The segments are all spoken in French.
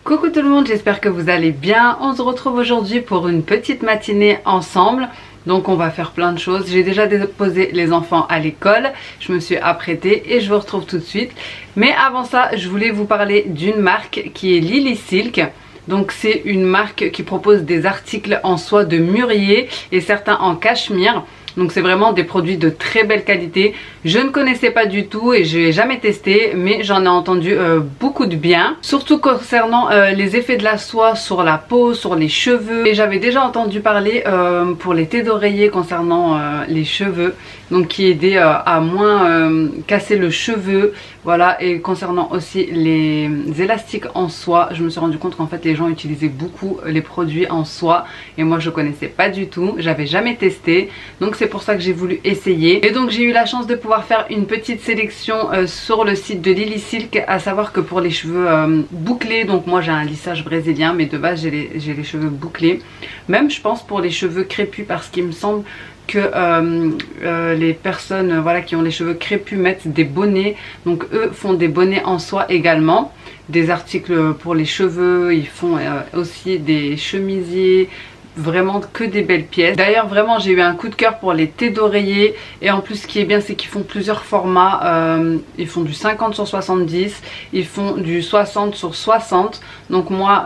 Coucou tout le monde, j'espère que vous allez bien. On se retrouve aujourd'hui pour une petite matinée ensemble. Donc on va faire plein de choses. J'ai déjà déposé les enfants à l'école, je me suis apprêtée et je vous retrouve tout de suite. Mais avant ça, je voulais vous parler d'une marque qui est Lily Silk. Donc c'est une marque qui propose des articles en soie de mûrier et certains en cachemire. Donc c'est vraiment des produits de très belle qualité. Je ne connaissais pas du tout et je n'ai jamais testé, mais j'en ai entendu beaucoup de bien. Surtout concernant les effets de la soie sur la peau, sur les cheveux. Et j'avais déjà entendu parler pour les thés d'oreiller concernant les cheveux. Donc qui aidait à moins casser le cheveu. Voilà, et concernant aussi les élastiques en soie, je me suis rendu compte qu'en fait les gens utilisaient beaucoup les produits en soie. Et moi je connaissais pas du tout, j'avais jamais testé. Donc c'est pour ça que j'ai voulu essayer. Et donc j'ai eu la chance de pouvoir faire une petite sélection sur le site de Lily Silk. À savoir que pour les cheveux bouclés, donc moi j'ai un lissage brésilien, mais de base j'ai les cheveux bouclés. Même je pense pour les cheveux crépus, parce qu'il me semble que les personnes voilà, qui ont les cheveux crépus mettent des bonnets. Donc eux font des bonnets en soie également. Des articles pour les cheveux, ils font aussi des chemisiers. Vraiment que des belles pièces. D'ailleurs vraiment j'ai eu un coup de cœur pour les thés d'oreiller. Et en plus ce qui est bien c'est qu'ils font plusieurs formats. Ils font du 50 sur 70. Ils font du 60 sur 60. Donc moi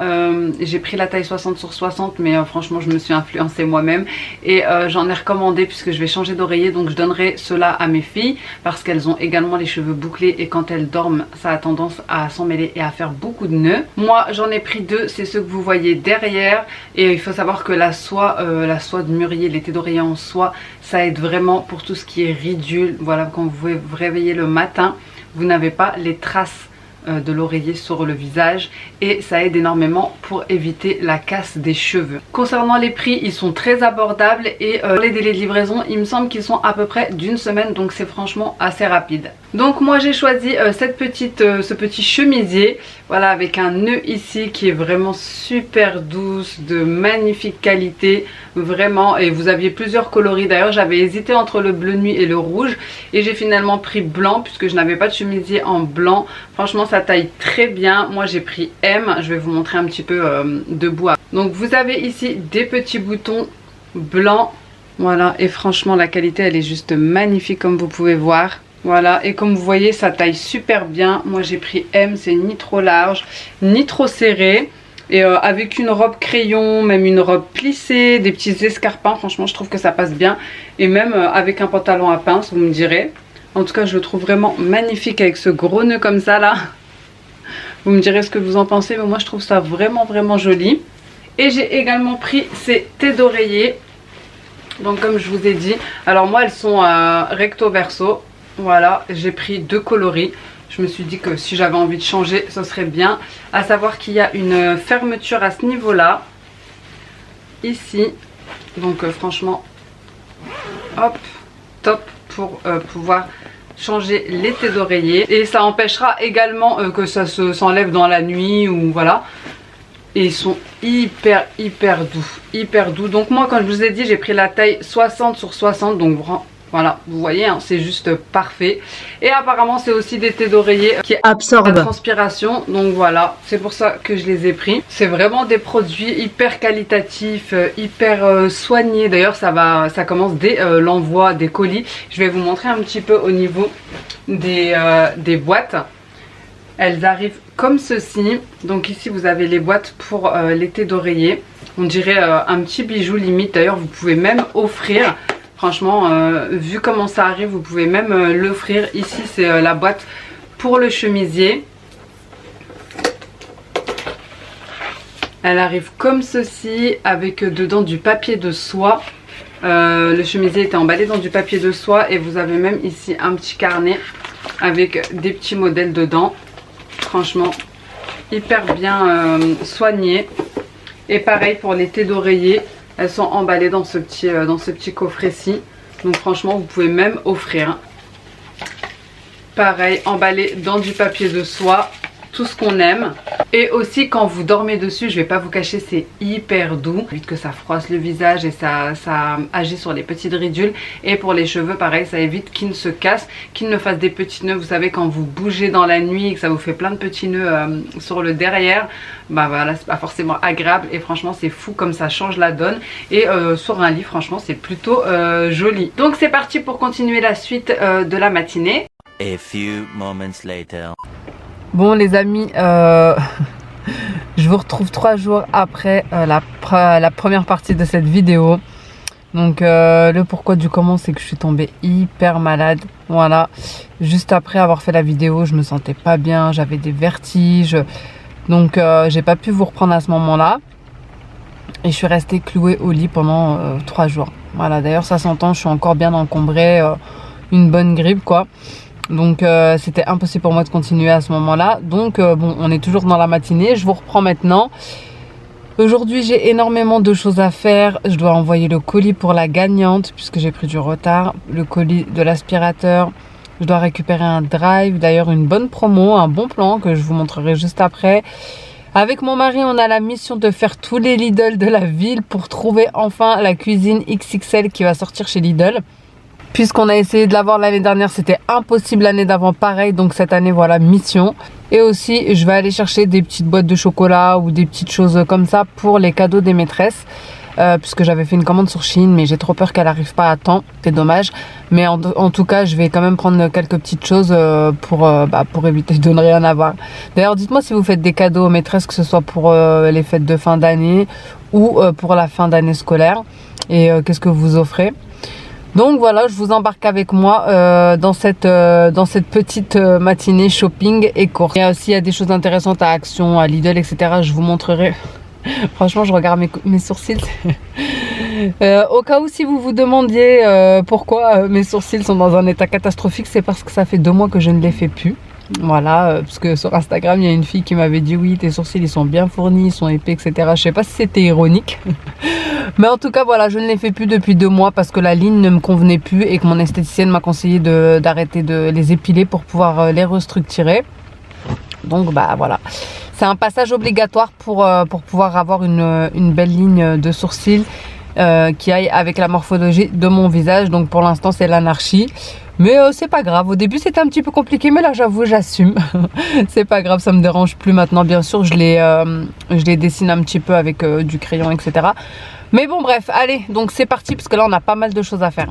j'ai pris la taille 60 sur 60. Mais franchement je me suis influencée moi-même. Et j'en ai recommandé puisque je vais changer d'oreiller. Donc je donnerai cela à mes filles. Parce qu'elles ont également les cheveux bouclés. Et quand elles dorment ça a tendance à s'emmêler et à faire beaucoup de nœuds. Moi j'en ai pris deux. C'est ceux que vous voyez derrière. Et il faut savoir que la soie de mûrier, les thés d'oreiller en soie, ça aide vraiment pour tout ce qui est ridule. Voilà, quand vous vous réveillez le matin, vous n'avez pas les traces de l'oreiller sur le visage et ça aide énormément pour éviter la casse des cheveux. Concernant les prix, ils sont très abordables et les délais de livraison, il me semble qu'ils sont à peu près d'une semaine, donc c'est franchement assez rapide. Donc moi j'ai choisi ce petit chemisier, voilà, avec un nœud ici qui est vraiment super douce, de magnifique qualité, vraiment. Et vous aviez plusieurs coloris, d'ailleurs j'avais hésité entre le bleu nuit et le rouge et j'ai finalement pris blanc puisque je n'avais pas de chemisier en blanc. Franchement ça taille très bien. Moi j'ai pris M, je vais vous montrer un petit peu debout. Donc vous avez ici des petits boutons blancs, voilà, et franchement la qualité elle est juste magnifique comme vous pouvez voir. Voilà, et comme vous voyez ça taille super bien. Moi j'ai pris M, c'est ni trop large ni trop serré. Et avec une robe crayon, même une robe plissée, des petits escarpins, franchement je trouve que ça passe bien. Et même avec un pantalon à pince, vous me direz. En tout cas je le trouve vraiment magnifique avec ce gros nœud comme ça là. Vous me direz ce que vous en pensez, mais moi je trouve ça vraiment vraiment joli. Et j'ai également pris ces thés d'oreiller. Donc comme je vous ai dit, alors moi elles sont recto verso. Voilà, j'ai pris deux coloris. Je me suis dit que si j'avais envie de changer, ce serait bien. À savoir qu'il y a une fermeture à ce niveau-là. Ici. Donc franchement, hop, top pour pouvoir changer les thés d'oreiller. Et ça empêchera également que ça s'enlève dans la nuit ou voilà. Et ils sont hyper doux. Donc moi, quand je vous ai dit, j'ai pris la taille 60 sur 60. Donc voilà, vous voyez, hein, c'est juste parfait. Et apparemment, c'est aussi des thés d'oreiller qui absorbent la transpiration. Donc voilà, c'est pour ça que je les ai pris. C'est vraiment des produits hyper qualitatifs, hyper soignés. D'ailleurs, ça commence dès l'envoi des colis. Je vais vous montrer un petit peu au niveau des boîtes. Elles arrivent comme ceci. Donc ici, vous avez les boîtes pour les thés d'oreiller. On dirait un petit bijou limite. D'ailleurs, vous pouvez même offrir. Franchement, vu comment ça arrive, vous pouvez même l'offrir. Ici, c'est la boîte pour le chemisier. Elle arrive comme ceci, avec dedans du papier de soie. Le chemisier était emballé dans du papier de soie. Et vous avez même ici un petit carnet avec des petits modèles dedans. Franchement, hyper bien soigné. Et pareil pour les thés d'oreiller. Elles sont emballées dans ce petit coffret-ci. Donc franchement, vous pouvez même offrir. Pareil, emballé dans du papier de soie. Tout ce qu'on aime. Et aussi quand vous dormez dessus, je vais pas vous cacher, c'est hyper doux. Ça évite que ça froisse le visage et ça agit sur les petites ridules. Et pour les cheveux, pareil, ça évite qu'ils ne se cassent, qu'ils ne fassent des petits nœuds. Vous savez, quand vous bougez dans la nuit et que ça vous fait plein de petits nœuds sur le derrière, bah voilà, c'est pas forcément agréable. Et franchement, c'est fou comme ça change la donne. Et sur un lit, franchement, c'est plutôt joli. Donc c'est parti pour continuer la suite de la matinée. A few moments later. Bon les amis, je vous retrouve 3 jours après la première partie de cette vidéo. Donc le pourquoi du comment, c'est que je suis tombée hyper malade. Voilà, juste après avoir fait la vidéo, je me sentais pas bien, j'avais des vertiges. Donc j'ai pas pu vous reprendre à ce moment-là. Et je suis restée clouée au lit pendant 3 jours. Voilà, d'ailleurs ça s'entend, je suis encore bien encombrée, une bonne grippe quoi. Donc c'était impossible pour moi de continuer à ce moment-là. Donc bon, on est toujours dans la matinée. Je vous reprends maintenant. Aujourd'hui, j'ai énormément de choses à faire. Je dois envoyer le colis pour la gagnante puisque j'ai pris du retard. Le colis de l'aspirateur. Je dois récupérer un drive. D'ailleurs, une bonne promo, un bon plan que je vous montrerai juste après. Avec mon mari, on a la mission de faire tous les Lidl de la ville pour trouver enfin la cuisine XXL qui va sortir chez Lidl. Puisqu'on a essayé de l'avoir l'année dernière, c'était impossible l'année d'avant, pareil. Donc cette année, voilà, mission. Et aussi, je vais aller chercher des petites boîtes de chocolat ou des petites choses comme ça pour les cadeaux des maîtresses. Puisque j'avais fait une commande sur Shein, mais j'ai trop peur qu'elle n'arrive pas à temps. C'est dommage. Mais en tout cas, je vais quand même prendre quelques petites choses pour éviter de ne rien avoir. D'ailleurs, dites-moi si vous faites des cadeaux aux maîtresses, que ce soit pour les fêtes de fin d'année ou pour la fin d'année scolaire. Et qu'est-ce que vous offrez? Donc voilà, je vous embarque avec moi dans cette petite matinée shopping et course. Et aussi, il y a des choses intéressantes à Action, à Lidl, etc. Je vous montrerai. Franchement, je regarde mes sourcils. Au cas où, si vous vous demandiez pourquoi mes sourcils sont dans un état catastrophique, c'est parce que ça fait 2 mois que je ne les fais plus. Voilà, parce que sur Instagram, il y a une fille qui m'avait dit oui, tes sourcils ils sont bien fournis, ils sont épais, etc. Je sais pas si c'était ironique. Mais en tout cas, voilà, je ne les fais plus depuis 2 mois parce que la ligne ne me convenait plus et que mon esthéticienne m'a conseillé d'arrêter de les épiler pour pouvoir les restructurer. Donc bah voilà, c'est un passage obligatoire pour pouvoir avoir une belle ligne de sourcils qui aille avec la morphologie de mon visage. Donc pour l'instant, c'est l'anarchie. Mais c'est pas grave, au début c'était un petit peu compliqué, mais là j'avoue, j'assume. C'est pas grave, ça me dérange plus maintenant. Bien sûr, je les dessine un petit peu avec du crayon, etc. Mais bon bref, allez, donc c'est parti parce que là on a pas mal de choses à faire.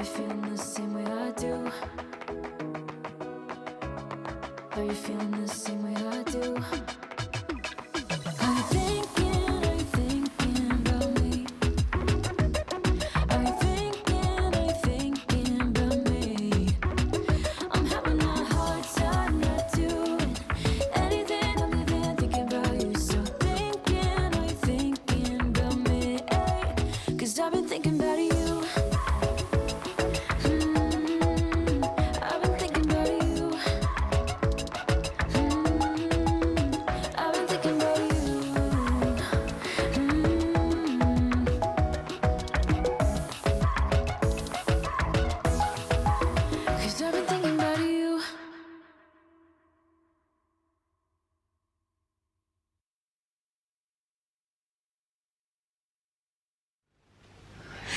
you feeling the same way I do? Are you feeling the same way I do? Are you thinking about me? Are you thinking about me? I'm having a hard time not doing anything other than thinking about you. So thinking, are you thinking about me? 'Cause I've been thinking about you. I've been thinking about you. I've been thinking about you. 'Cause I've been thinking about you.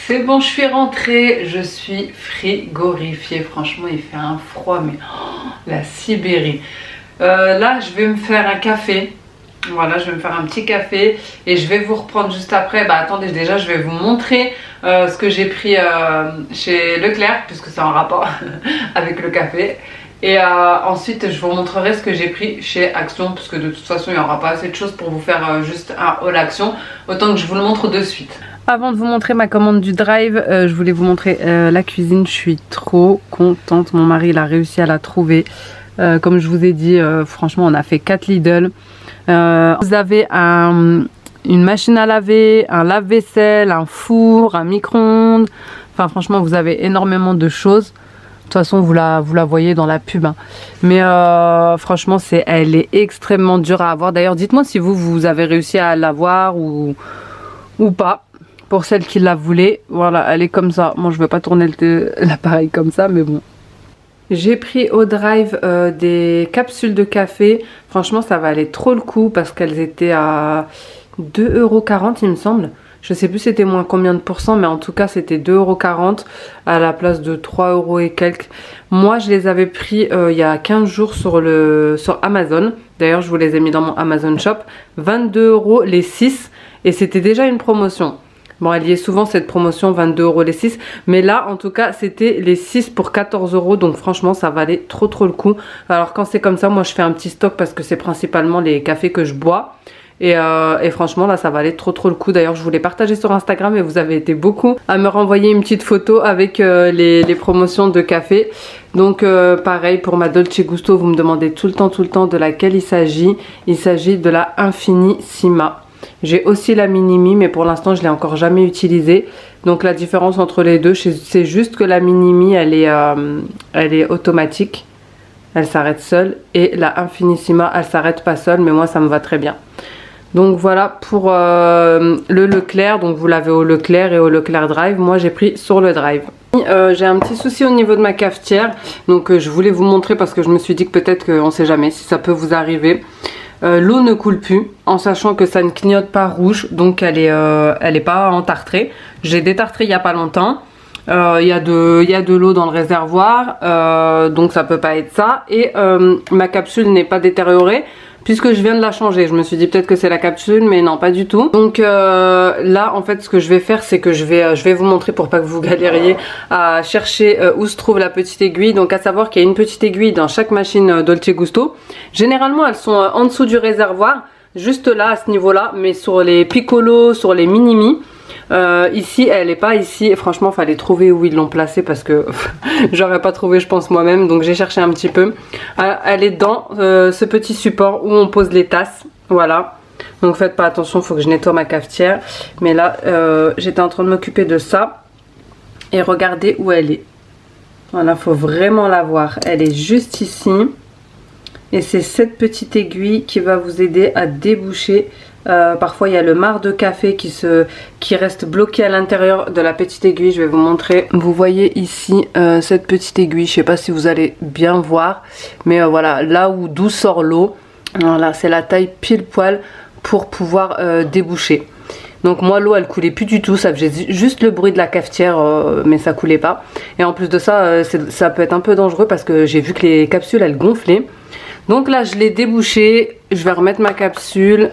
C'est bon, je suis rentrée, je suis frigorifiée. Franchement, il fait un froid, mais oh, la Sibérie. Là, je vais me faire un café. Voilà, je vais me faire un petit café et je vais vous reprendre juste après. Bah attendez, déjà, je vais vous montrer ce que j'ai pris chez Leclerc, puisque c'est en rapport avec le café. Et ensuite, je vous montrerai ce que j'ai pris chez Action, puisque de toute façon, il n'y aura pas assez de choses pour vous faire juste un haul Action. Autant que je vous le montre de suite. Avant de vous montrer ma commande du drive, je voulais vous montrer la cuisine. Je suis trop contente. Mon mari il a réussi à la trouver. Comme je vous ai dit, franchement, on a fait 4 Lidl. Vous avez une machine à laver, un lave-vaisselle, un four, un micro-ondes. Enfin, franchement, vous avez énormément de choses. De toute façon, vous la voyez dans la pub. Hein. Mais franchement, elle est extrêmement dure à avoir. D'ailleurs, dites-moi si vous avez réussi à l'avoir ou pas. Pour celle qui la voulait, voilà, elle est comme ça. Moi, je ne vais pas tourner l'appareil comme ça, mais bon. J'ai pris au drive des capsules de café. Franchement, ça valait trop le coup parce qu'elles étaient à 2,40 € il me semble. Je sais plus c'était moins combien de pourcents, mais en tout cas, c'était 2,40 € à la place de 3 € et quelques. Moi, je les avais pris il y a 15 jours sur Amazon. D'ailleurs, je vous les ai mis dans mon Amazon Shop. 22 € les 6 et c'était déjà une promotion. Bon, elle y est souvent cette promotion, 22 € les 6. Mais là, en tout cas, c'était les 6 pour 14 €. Donc franchement, ça valait trop le coup. Alors quand c'est comme ça, moi je fais un petit stock parce que c'est principalement les cafés que je bois. Et franchement, là, ça valait trop le coup. D'ailleurs, je voulais partager sur Instagram et vous avez été beaucoup à me renvoyer une petite photo avec les promotions de café. Donc pareil, pour ma Dolce Gusto, vous me demandez tout le temps de laquelle il s'agit. Il s'agit de la Infinissima. J'ai aussi la Minimi, mais pour l'instant je l'ai encore jamais utilisée. Donc la différence entre les deux, c'est juste que la Minimi elle est automatique, elle s'arrête seule, et la Infinissima elle s'arrête pas seule, mais moi ça me va très bien. Donc voilà pour le Leclerc. Donc vous l'avez au Leclerc et au Leclerc Drive. Moi j'ai pris sur le Drive. J'ai un petit souci au niveau de ma cafetière, donc je voulais vous montrer parce que je me suis dit que peut-être qu'on sait jamais si ça peut vous arriver. L'eau ne coule plus, en sachant que ça ne clignote pas rouge, donc elle est pas entartrée. J'ai détartré il y a pas longtemps. Il y a de l'eau dans le réservoir, donc ça peut pas être ça. Et ma capsule n'est pas détériorée puisque je viens de la changer. Je me suis dit peut-être que c'est la capsule, mais non, pas du tout. Donc là, en fait, ce que je vais faire, c'est que je vais vous montrer pour pas que vous galériez à chercher où se trouve la petite aiguille. Donc à savoir qu'il y a une petite aiguille dans chaque machine Dolce Gusto. Généralement, elles sont en dessous du réservoir, juste là, à ce niveau-là, mais sur les Piccolo, sur les Minimi. Ici elle est pas ici, franchement fallait trouver où ils l'ont placée parce que j'aurais pas trouvé je pense moi-même, donc j'ai cherché un petit peu. Elle est dans ce petit support où on pose les tasses, voilà. Donc faites pas attention, faut que je nettoie ma cafetière. Mais là j'étais en train de m'occuper de ça et regardez où elle est. Voilà, faut vraiment la voir, elle est juste ici. Et c'est cette petite aiguille qui va vous aider à déboucher. Parfois il y a le marc de café qui reste bloqué à l'intérieur de la petite aiguille. Je vais vous montrer. Vous voyez ici cette petite aiguille. Je ne sais pas si vous allez bien voir. Mais voilà, là d'où sort l'eau. Voilà, c'est la taille pile poil pour pouvoir déboucher. Donc moi l'eau elle coulait plus du tout, ça faisait juste le bruit de la cafetière mais ça coulait pas. Et en plus de ça, ça peut être un peu dangereux parce que j'ai vu que les capsules elles gonflaient. Donc là je l'ai débouché, je vais remettre ma capsule.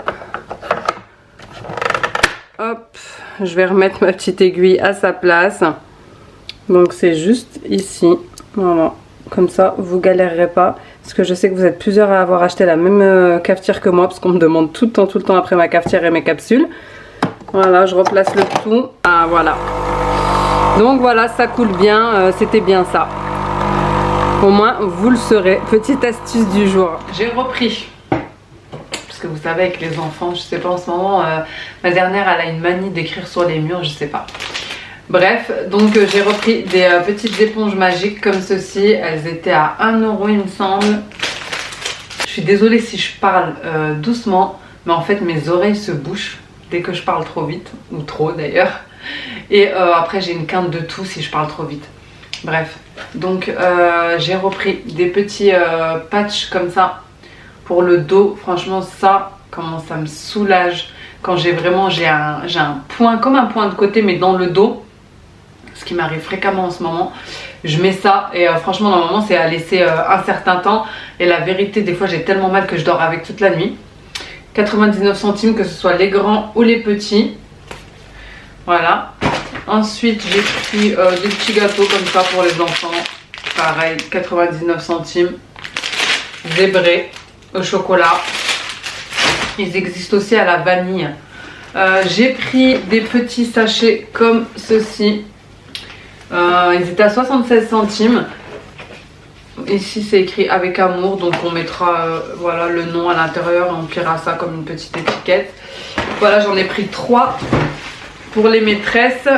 Hop, je vais remettre ma petite aiguille à sa place. Donc c'est juste ici, voilà, comme ça vous galérerez pas. Parce que je sais que vous êtes plusieurs à avoir acheté la même cafetière que moi, parce qu'on me demande tout le temps après ma cafetière et mes capsules. Voilà, je replace le tout. Ah voilà. Donc voilà, ça coule bien, c'était bien ça. Au moins vous le saurez. Petite astuce du jour. J'ai repris. Parce que vous savez, avec les enfants, je sais pas en ce moment, ma dernière elle a une manie d'écrire sur les murs, je sais pas. Bref, donc j'ai repris des petites éponges magiques comme ceci. Elles étaient à 1 € il me semble. Je suis désolée si je parle doucement, mais en fait mes oreilles se bouchent dès que je parle trop vite, ou trop d'ailleurs. Et après j'ai une quinte de toux si je parle trop vite. Bref, donc j'ai repris des petits patchs comme ça pour le dos. Franchement ça, comment ça me soulage quand j'ai un point, comme un point de côté mais dans le dos. Ce qui m'arrive fréquemment en ce moment. Je mets ça et franchement normalement c'est à laisser un certain temps. Et la vérité des fois j'ai tellement mal que je dors avec toute la nuit. 99 centimes que ce soit les grands ou les petits. Voilà. Ensuite j'ai pris des petits gâteaux comme ça pour les enfants. Pareil 99 centimes. Zébrés au chocolat. Ils existent aussi à la vanille. J'ai pris des petits sachets comme ceci. Ils étaient à 76 centimes. Ici c'est écrit avec amour, donc on mettra voilà, le nom à l'intérieur et on pliera ça comme une petite étiquette. Voilà, j'en ai pris 3 pour les maîtresses.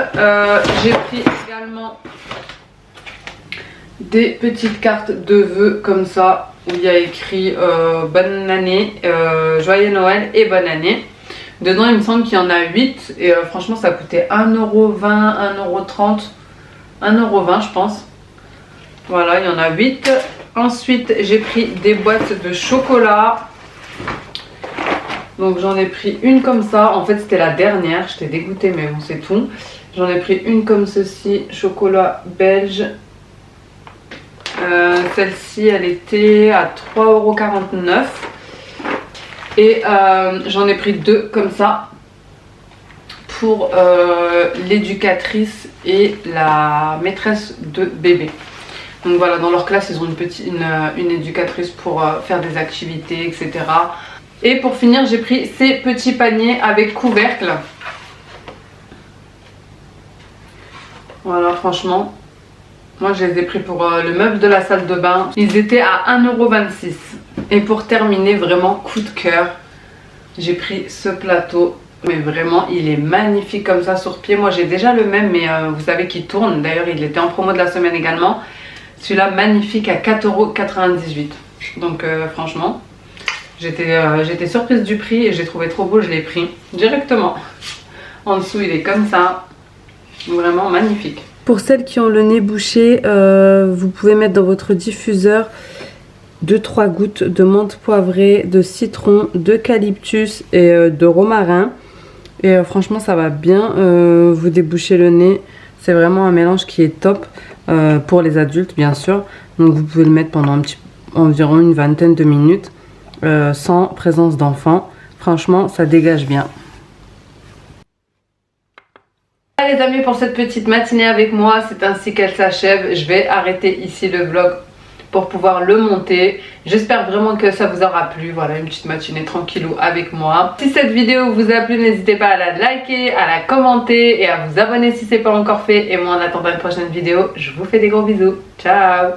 J'ai pris également des petites cartes de vœux comme ça où il y a écrit bonne année, joyeux Noël et bonne année. Dedans il me semble qu'il y en a 8 et franchement ça coûtait 1,20 €, 1,30 €. 1,20 € je pense. Voilà, il y en a 8. Ensuite j'ai pris des boîtes de chocolat. Donc j'en ai pris une comme ça. En fait c'était la dernière, j'étais dégoûtée mais bon c'est tout. J'en ai pris une comme ceci, chocolat belge. Celle-ci elle était à 3,49 €. Et j'en ai pris 2 comme ça pour l'éducatrice et la maîtresse de bébé. Donc voilà, dans leur classe ils ont une éducatrice pour faire des activités, etc. Et pour finir j'ai pris ces petits paniers avec couvercle. Voilà, franchement moi je les ai pris pour le meuble de la salle de bain. Ils étaient à 1,26 €. Et pour terminer, vraiment coup de cœur, j'ai pris ce plateau. Mais vraiment il est magnifique comme ça sur pied. Moi j'ai déjà le même mais vous savez qu'il tourne. D'ailleurs il était en promo de la semaine également. Celui-là magnifique à 4,98 €. Donc franchement j'étais surprise du prix et j'ai trouvé trop beau, je l'ai pris directement. En dessous il est comme ça. Vraiment magnifique. Pour celles qui ont le nez bouché, vous pouvez mettre dans votre diffuseur 2-3 gouttes de menthe poivrée, de citron, d'eucalyptus et de romarin. Et franchement ça va bien vous déboucher le nez. C'est vraiment un mélange qui est top pour les adultes bien sûr. Donc vous pouvez le mettre pendant environ une vingtaine de minutes sans présence d'enfant. Franchement ça dégage bien. Voilà les amis, pour cette petite matinée avec moi, c'est ainsi qu'elle s'achève. Je vais arrêter ici le vlog pour pouvoir le monter. J'espère vraiment que ça vous aura plu. Voilà, une petite matinée tranquillou avec moi. Si cette vidéo vous a plu, n'hésitez pas à la liker, à la commenter et à vous abonner si ce n'est pas encore fait. Et moi en attendant une prochaine vidéo, je vous fais des gros bisous. Ciao!